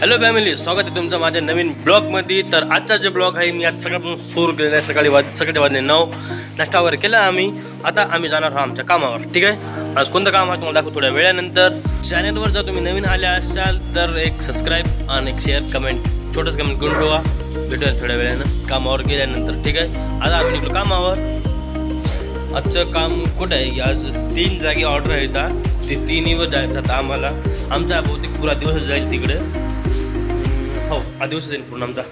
Hello family, स्वागत आहे तुमचं माझ्या नवीन ब्लॉगमध्ये. तर आजचा जे ब्लॉग आहे मी आज सकाळपासून सुरू केलेला आहे. सकाळी वाजले 9. नाश्ता वगैरे केला आम्ही. आता आम्ही जाणार आहोत आमच्या कामावर. ठीक आहे, आज कोणतं काम आहे तुम्हाला दाखवू थोड्या वेळानंतर. चॅनलवर जर तुम्ही नवीन आले असाल तर एक सबस्क्राईब आणि एक शेअर कमेंट छोटंसं कमेंट करून ठेवा. भेटूया थोड्या वेळानं कामावर गेल्यानंतर. ठीक आहे, आता आम्ही निघलो कामावर. आजचं काम कुठं आहे? आज 3 जागी ऑर्डर आहेत. ते 3वर जायचं आता आम्हाला. आमचा बहुतेक पुरा दिवस जाईल तिकडे. हो, हा दिवस जाईल पूर्ण आमचा.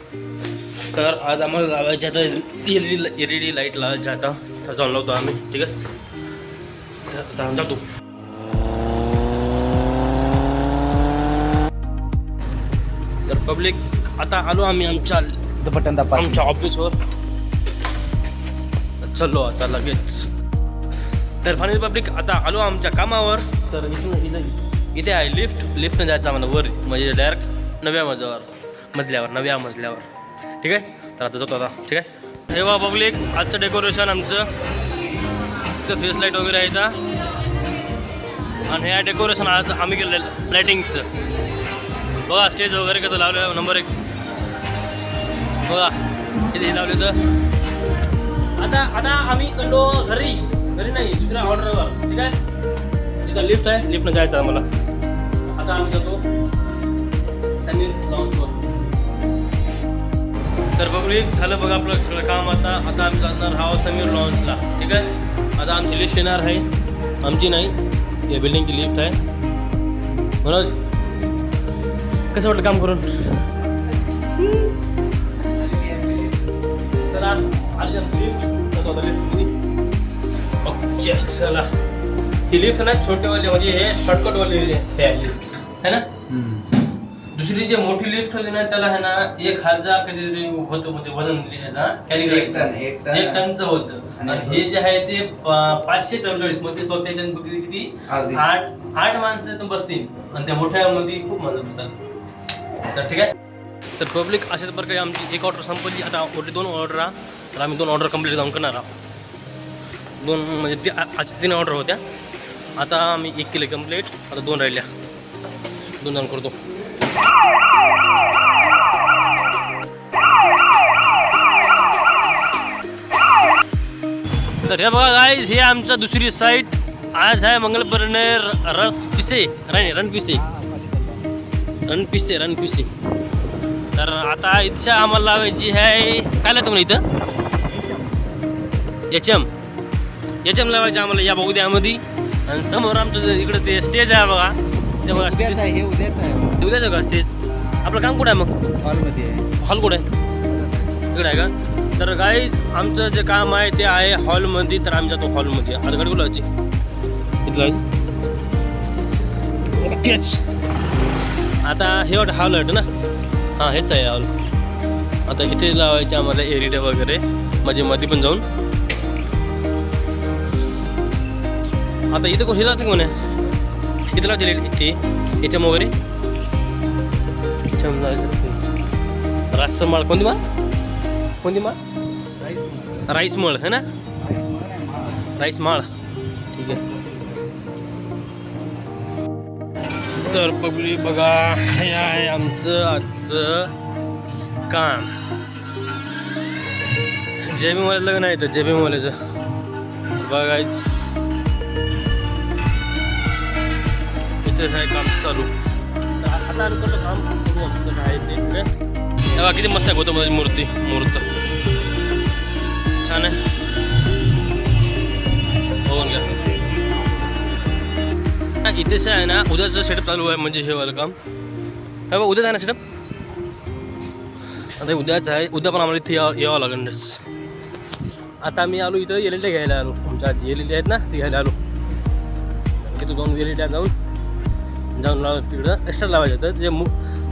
तर आज आम्हाला लावायच्या आता LED लाईट लावायच्या आता. तर जाऊन लावतो आम्ही. ठीक आहे, तर आता जातो. तर पब्लिक आता आलो आम्ही आमच्या ऑफिसवर. चलो आता लगेच. तर फायनली पब्लिक आता आलो आमच्या कामावर. तर इथे आहे लिफ्टनं जायचं आम्हाला वर, म्हणजे डायरेक्ट 9व्या मजल्यावर. ठीक आहे, तर आता जातो आता. ठीक आहे, हे बघा पब्लिक आजचं डेकोरेशन आमचं. इथं फेस लाईट वगैरे आहे इथं. आणि हे डेकोरेशन आज आम्ही केलं लाईटिंगचं. बघा स्टेज वगैरे कसं लावलं नंबर 1. बघा इथे लावले. तर आता आम्ही चाललो घरी नाही, दुसऱ्या ऑर्डरवर. ठीक आहे, तिथं लिफ्ट आहे, लिफ्टनं जायचं आम्हाला. आता आम्ही जातो समीर लॉन्चवर. तर पब्लिक झालं बघा आपलं सगळं काम. आता आम्ही जाणार आहोत समीर लॉन्चला. ठीक आहे, आता आमची लिस्ट येणार आहे. आमची नाही, या बिल्डिंगची लिफ्ट आहे. मनोज कसं वाटलं काम करून? चला आली आमची लिफ्ट. लिफ्टमध्ये ओके, चला. ही लिफ्ट ना छोटेवाली, म्हणजे हे शॉर्टकटवाली है ना. दुसरी जे मोठी लिफ्ट होती ना त्याला है ना 1000 कधीतरी होतं, म्हणजे वजन कॅरी करायचं 1 टनचं होतं. आणि हे जे आहे ते 544 मध्ये फक्त त्याच्यात किती 8 माणसं तर बसतील. आणि त्या मोठ्यामध्ये खूप माणसं बसतात. तर ठीक आहे, तर पब्लिक अशाच प्रकारे आमची एक ऑर्डर संपली. आता 2 ऑर्डर, तर आम्ही 2 ऑर्डर कंप्लीट जाऊन करणार आहोत. 2 म्हणजे आजच्या 3 ऑर्डर होत्या. आता आम्ही 1 केलं कंप्लीट. आता 2 राहिल्या, 2 जाऊन करतो. तर हे बघा गाईज, हे आमचं दुसरी साईट. आज आहे मंगलपर्णे रणपिसे. तर आता इच्छा आम्हाला लावायची आहे. काय लावतो म्हणा इथं एचएम लावायचं आम्हाला या बघू द्यामध्ये. आणि समोर आमचं इकडे ते स्टेज आहे बघा. ते बघा उद्याच आहे का स्टेज? आपलं काम कुठं आहे मग? हॉल कुठं आहे? इकडे आहे का? तर गाईज आमचं जे काम आहे ते आहे हॉलमध्ये. तर आम्ही जातो हॉलमध्ये. आता गाडी बोलायची इथलं. ओकेच, आता हे हॉल आहे ना. हां, हेच आहे हॉल. आता इथे लावायचे आम्हाला LED वगैरे, म्हणजे मध्ये पण जाऊन. आता इथं कोण हे लावतं कोण आहे? इथं लावते ते एचएम वगैरे. राजचं माळ कोणती माळ? राईस माळ है ना, राईस माळ. ठीक आहे, तर पब्लिक बघा हे आहे आमचं आजचं काम. जेबीवाले लग्न आहे, तर जेबीवाल्याचं बघायचं. इथेच आहे काम चालू. आता काम सुरू आमचं आहे ते. तेव्हा किती मस्त आहे गौतम बुद्धाची मूर्त छान आहे. बघून घ्या. इथेच आहे ना उद्याचं सेटअप चालू आहे, म्हणजे हे वालं काम. हे बघ उद्याच आहे ना सेटअप. आता उद्याच आहे. उद्या पण आम्हाला इथे यावं लागेल. आता आम्ही आलो इथं LED घ्यायला आलो. आमच्या LED आहेत ना, ते घ्यायला आलो. किती 2 LED जाऊन लाव तिकडं एक्स्ट्रा लावायचं. तर जे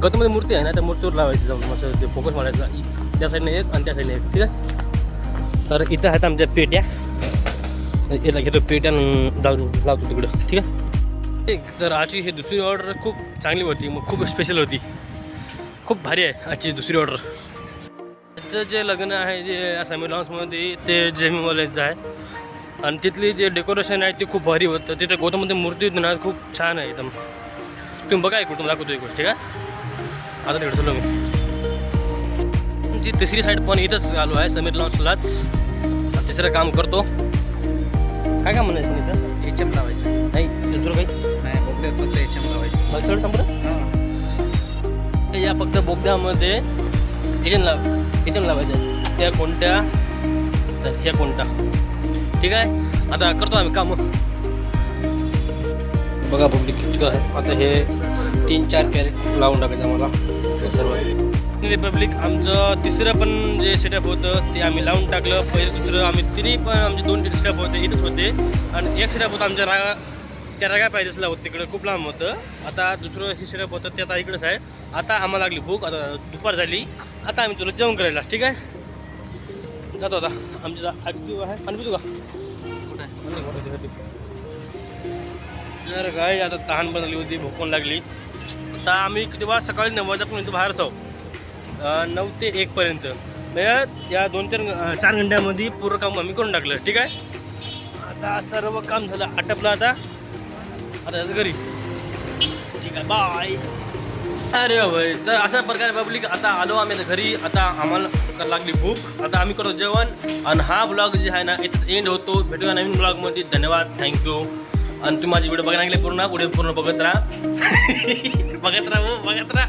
गौतमची मूर्ती आहे ना, त्या मूर्तीवर लावायची जाऊन मस्त ते फोकस मारायचा. त्या साईडने एक आणि त्या साईडने एक. ठीक आहे, तर इथं आहेत आमच्या पेट्या. याला घेतो पेट्या जाऊन लावतो तिकडं. ठीक आहे, तर आजची ही दुसरी ऑर्डर खूप चांगली होती, मग खूप स्पेशल होती. खूप भारी आहे आजची दुसरी ऑर्डर. आजचं जे लग्न आहे जे समीर लॉन्समध्ये ते जेमीवाल्याचं आहे. आणि तिथली जे डेकोरेशन आहे ते खूप भारी होतं. तिथे गौतम बुद्ध मूर्ती होती ना, खूप छान आहे एकदम. तुम्ही बघा एक तुम्हाला दाखवतो एक गोष्ट. ठीक आहे, आता तिकडे चलो मी. तुमची तिसरी साईड पण इथंच आलो आहे समीर लॉन्सलाच. तिसरं काम करतो. काय काम म्हणायचं इथं? एचएम लावायचे. नाही दुसरं काही नाही बोगद्यात फक्त एचएम लावायचे. मला सगळं संपलं. या फक्त बोगद्यामध्ये एचएम लावायचं. त्या कोणत्या ह्या कोणत्या. ठीक आहे आता करतो आम्ही काम. बघा पब्लिक किती आहे. आता हे 3-4 कॅरेट लावून टाकायचं आम्हाला सर्व. पब्लिक आमचं तिसरं पण जे सेटअप होतं ते आम्ही लावून टाकलं. पहिलं दुसरं आम्ही तिन्ही पण आमचे 2 सेटअप होते इथंच होते. आणि एक सेटअप होतं आमच्या त्या रागा पाहिजेसला होतं तिकडं खूप लांब होतं. आता दुसरं हे सेटअप होतं ते आता इकडंच आहे. आता आम्हाला लागली भूक. आता दुपार झाली. आता आम्ही तुला जेवण करायला. ठीक आहे जातो आता. आमच्या ॲक्टिव्ह आहे आणि तू का कुठं आहे. तर काय आता तहान बनवली होती भूक पण लागली. आता आम्ही तेव्हा सकाळी 9 वाजेपर्यंत बाहेर जाऊ. 9 ते 1 पर्यंत म्हणजे या 2-4 घंट्यामध्ये पूर्ण काम आम्ही करून टाकलं. ठीक आहे आता सर्व काम झालं आटपलं. आता जायचं घरी. ठीक आहे बाय. अरे भाई तर अशा प्रकारे पब्लिक आता आलो आम्ही आता घरी. आता आम्हाला लागली भूक. आता आम्ही करतो जेवण. आणि हा ब्लॉग जे आहे ना इथं एंड होतो. भेटूया नवीन ब्लॉगमध्ये. धन्यवाद थँक्यू. आणि तुम्ही माझी व्हिडिओ बघायला लागले पूर्ण पुढे पूर्ण बघत राहा. बघत राहा.